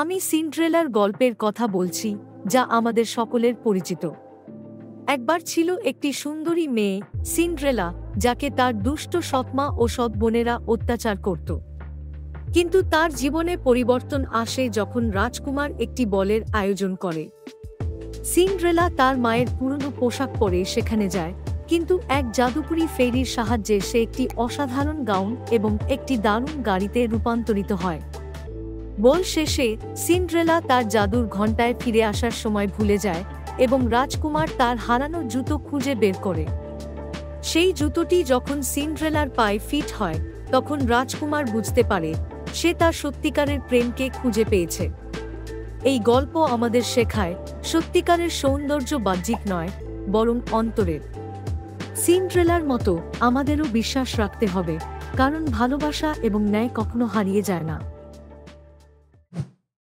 আমি সিন্ড্রেলার গল্পের কথা বলছি, যা আমাদের সকলের পরিচিত। একবার ছিল একটি সুন্দরী মেয়ে, সিন্ড্রেলা, যাকে তার দুষ্ট সৎমা ও সৎ বোনেরা অত্যাচার করত। কিন্তু তার জীবনে পরিবর্তন আসে যখন রাজকুমার একটি বলের আয়োজন করে। সিন্ড্রেলা তার মায়ের পুরনো পোশাক পরে সেখানে যায়, কিন্তু এক জাদুকরী ফেরির সাহায্যে সে একটি অসাধারণ গাউন এবং একটি দারুণ গাড়িতে রূপান্তরিত হয়। বল শেষে সিন্ড্রেলা তার জাদুর ঘণ্টায় ফিরে আসার সময় ভুলে যায় এবং রাজকুমার তার হারানো জুতো খুঁজে বের করে। সেই জুতোটি যখন সিন্ড্রেলার পায়ে ফিট হয়, তখন রাজকুমার বুঝতে পারে সে তার সত্যিকারের প্রেমকে খুঁজে পেয়েছে। এই গল্প আমাদের শেখায়, সত্যিকারের সৌন্দর্য বাহ্যিক নয়, বরং অন্তরের। সিন্ড্রেলার মতো আমাদেরও বিশ্বাস রাখতে হবে, কারণ ভালোবাসা এবং ন্যায় কখনো হারিয়ে যায় না।